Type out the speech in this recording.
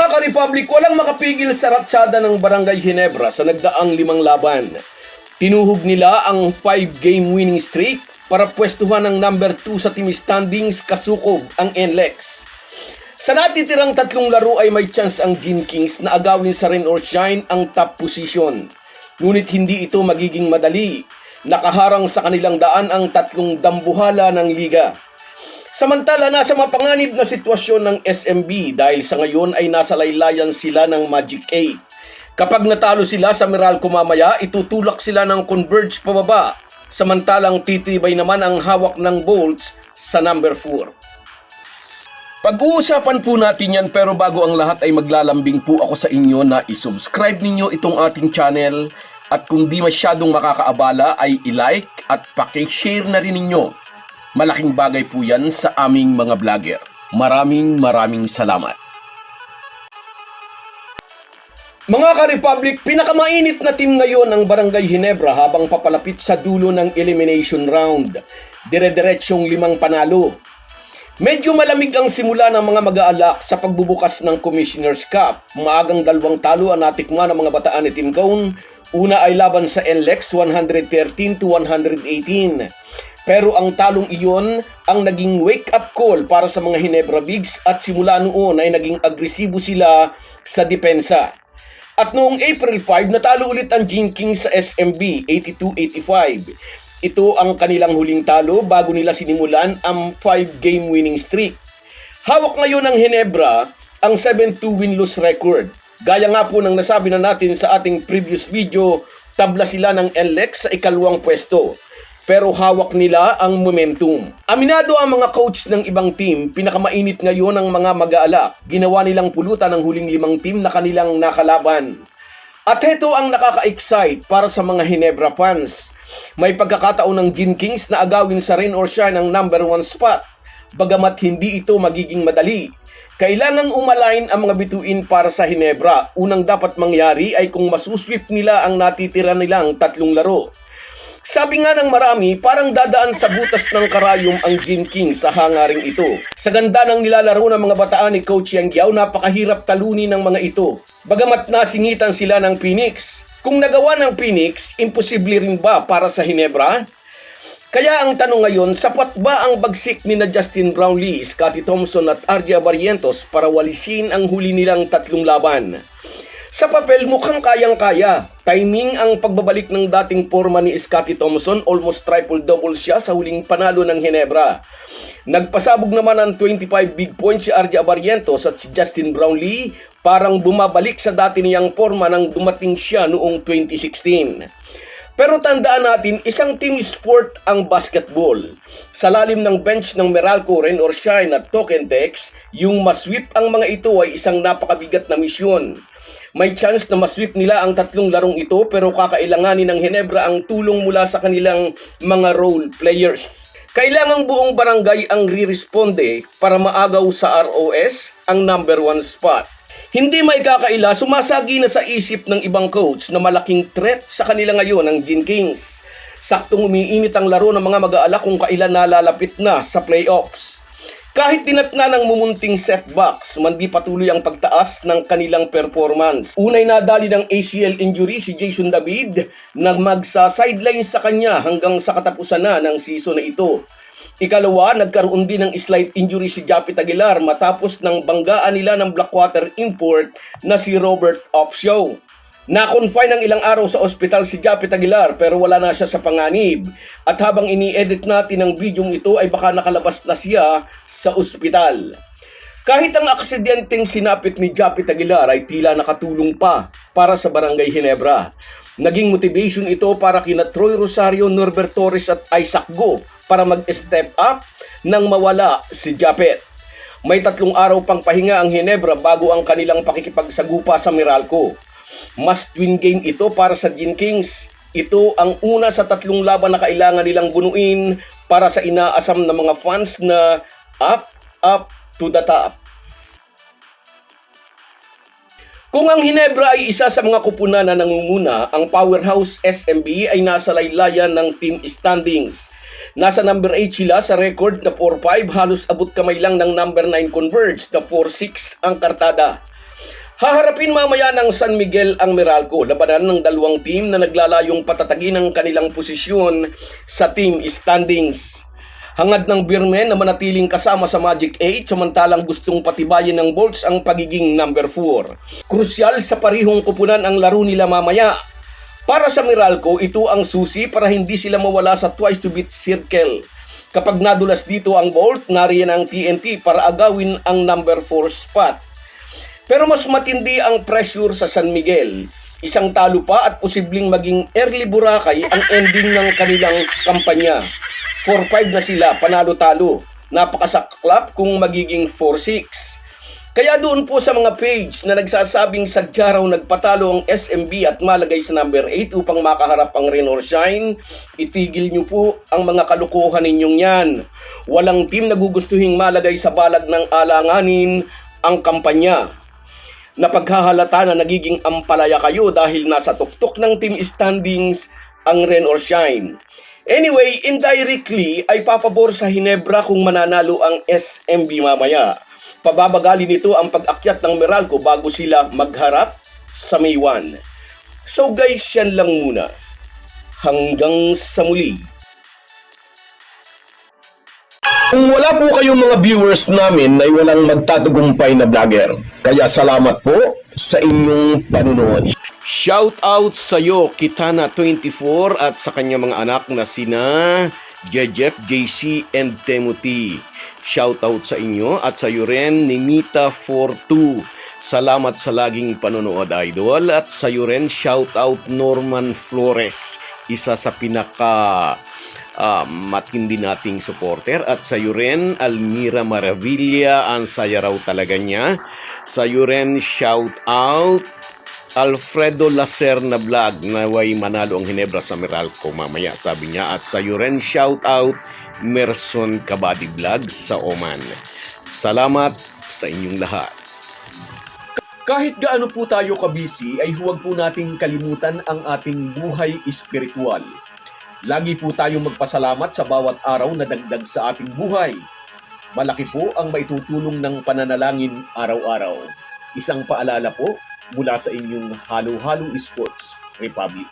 Mga ka-Republic, walang makapigil sa ratsada ng Barangay Ginebra sa nagdaang 5 laban. Tinuhog nila ang 5-game winning streak para pwestuhan ng number 2 sa team standings kasukob ang NLEX. Sa natitirang 3 laro ay may chance ang Gin Kings na agawin sa rain or shine ang top position. Ngunit hindi ito magiging madali. Nakaharang sa kanilang daan ang 3 dambuhala ng liga. Samantala, nasa mapanganib na sitwasyon ng SMB dahil sa ngayon ay nasa laylayan sila ng Magic 8. Kapag natalo sila sa Meralco mamaya, itutulak sila ng Converge pababa. Samantalang titibay naman ang hawak ng Bolts sa number 4. Pag-uusapan po natin yan, pero bago ang lahat ay maglalambing po ako sa inyo na isubscribe ninyo itong ating channel at kung di masyadong makakaabala ay i-like at paki-share na rin ninyo. Malaking bagay po yan sa aming mga vlogger. Maraming salamat. Mga ka-Republic, pinakamainit na team ngayon ng Barangay Ginebra habang papalapit sa dulo ng elimination round. Dire-diretsyong 5 panalo. Medyo malamig ang simula ng mga mag-aalak sa pagbubukas ng Commissioner's Cup. Maagang 2 talo ang natikman ng mga bataan ni Team Cone. Una ay laban sa NLEX 113-118. Pero ang talong iyon ang naging wake-up call para sa mga Ginebra Bigs at simula noon ay naging agresibo sila sa depensa. At noong April 5, natalo ulit ang Gin Kings sa SMB 82-85. Ito ang kanilang huling talo bago nila sinimulan ang 5-game winning streak. Hawak ngayon ng Ginebra ang 7-2 win-lose record. Gaya nga po ng nasabi na natin sa ating previous video, tabla sila ng NLEX sa 2nd pwesto. Pero hawak nila ang momentum. Aminado ang mga coach ng ibang team, pinakamainit ngayon ang mga mag-aalak. Ginawa nilang pulutan ang huling 5 team na kanilang nakalaban. At heto ang nakaka-excite para sa mga Ginebra fans. May pagkakataon ng Gin Kings na agawin sa rain or shine ang number 1 spot. Bagamat hindi ito magiging madali. Kailangang umalign ang mga bituin para sa Ginebra. Unang dapat mangyari ay kung masusweep nila ang natitira nilang 3 laro. Sabi nga ng marami, parang dadaan sa butas ng karayom ang Gin Kings sa hangaring ito. Sa ganda ng nilalaro ng mga bataan ni Coach Yang Giao, napakahirap talunin ng mga ito. Bagamat nasingitan sila ng Phoenix. Kung nagawa ng Phoenix, imposible rin ba para sa Ginebra? Kaya ang tanong ngayon, sapat ba ang bagsik ni na Justin Brownlee, Scottie Thompson at RJ Barrientos para walisin ang huli nilang 3 laban? Sa papel, mukhang kayang-kaya. Timing ang pagbabalik ng dating forma ni Scottie Thompson, almost triple-double siya sa huling panalo ng Ginebra. Nagpasabog naman ng 25 big points si RJ Barrientos at si Justin Brownlee, parang bumabalik sa dati niyang forma nang dumating siya noong 2016. Pero tandaan natin, isang team sport ang basketball. Sa lalim ng bench ng Meralco, Rain or Shine at Token Tex, yung masweep ang mga ito ay isang napakabigat na misyon. May chance na masweep nila ang 3 larong ito pero kakailanganin ng Ginebra ang tulong mula sa kanilang mga role players. Kailangang buong barangay ang re-responde para maagaw sa ROS ang number 1 spot. Hindi may kakaila, sumasagi na sa isip ng ibang coach na malaking threat sa kanila ngayon ang Gin Kings. Saktong umiinit ang laro ng mga mag-aalak kung kailan nalalapit na sa playoffs. Kahit tinatna ng mumunting setbacks, mandi patuloy ang pagtaas ng kanilang performance. Unay nadali ng ACL injury si Jason David na magsa-sideline sa kanya hanggang sa katapusan na ng season na ito. Ikalawa, nagkaroon din ng slight injury si Japit Aguilar matapos ng banggaan nila ng Blackwater import na si Robert Opshaw. Na-confine ng ilang araw sa ospital si Japit Aguilar pero wala na siya sa panganib. At habang ini-edit natin ang bidyong ito ay baka nakalabas na siya sa ospital. Kahit ang aksidenteng sinapit ni Japit Aguilar ay tila nakatulong pa para sa Barangay Ginebra. Naging motivation ito para kina Troy Rosario, Norbert Torres at Isaac Go para mag-step up nang mawala si Japit. May 3 araw pang pahinga ang Ginebra bago ang kanilang pakikipagsagupa sa Meralco. Must-win game ito para sa Gin Kings. Ito ang una sa 3 laban na kailangan nilang bunuin para sa inaasam ng mga fans na up to the top. Kung ang Ginebra ay isa sa mga kupunan na nangunguna, ang powerhouse SMB ay nasa laylayan ng team standings. Nasa number 8 sila sa record na 4-5, halos abot kamay lang ng number 9 Converge na 4-6 ang kartada. Haharapin mamaya ng San Miguel ang Meralco, labanan ng dalawang team na naglalayong patatagin ang kanilang posisyon sa team standings. Hangad ng Beermen na manatiling kasama sa Magic 8 samantalang gustong patibayin ng Bolts ang pagiging number 4. Krusyal sa parihong kupunan ang laro nila mamaya. Para sa Meralco, ito ang susi para hindi sila mawala sa twice to beat circle. Kapag nadulas dito ang Bolt, nariyan ang TNT para agawin ang number 4 spot. Pero mas matindi ang pressure sa San Miguel. Isang talo pa at posibleng maging early Boracay ang ending ng kanilang kampanya. 4-5 na sila, panalo-talo. Napakasaklap kung magiging 4-6. Kaya doon po sa mga page na nagsasabing sadya raw nagpatalo ang SMB at malagay sa number 8 upang makaharap ang Rain or Shine, itigil nyo po ang mga kalukuhan ninyong yan. Walang team nagugustuhing malagay sa balag ng alanganin ang kampanya. Napaghahalata na nagiging ampalaya kayo dahil nasa tuktok ng team standings ang Rain or Shine. Anyway, indirectly ay papabor sa Hinebra kung mananalo ang SMB mamaya. Pababagali nito ang pag-akyat ng Meralco bago sila magharap sa May 1. So guys, yan lang muna. Hanggang sa muli. Kung wala po kayong mga viewers namin ay walang magtatagumpay na vlogger. Kaya salamat po sa inyong panunood. Shout out sa iyo, Kitana24 at sa kanyang mga anak na sina Jejep, JC, and Timothy. Shout out sa inyo at sa iyo rin, Nimita42. Salamat sa laging panonood, idol. At sa iyo rin, shout out Norman Flores, isa sa pinaka matindi nating supporter. At sa iyo rin, Almira Maravilla, ang saya raw talaga niya. Sa iyo rin, shout out Alfredo Lacerna Vlog, naway manalo ang Hinebra sa Meralco mamaya, sabi niya. At sa iyo rin, shout out Merson Kabadi Vlog sa Oman. Salamat sa inyong lahat. Kahit gaano po tayo kabisi, ay huwag po nating kalimutan ang ating buhay espiritual. Lagi po tayong magpasalamat sa bawat araw na dagdag sa ating buhay. Malaki po ang maitutulong ng pananalangin araw-araw. Isang paalala po mula sa inyong Halo Halo Sports Republic.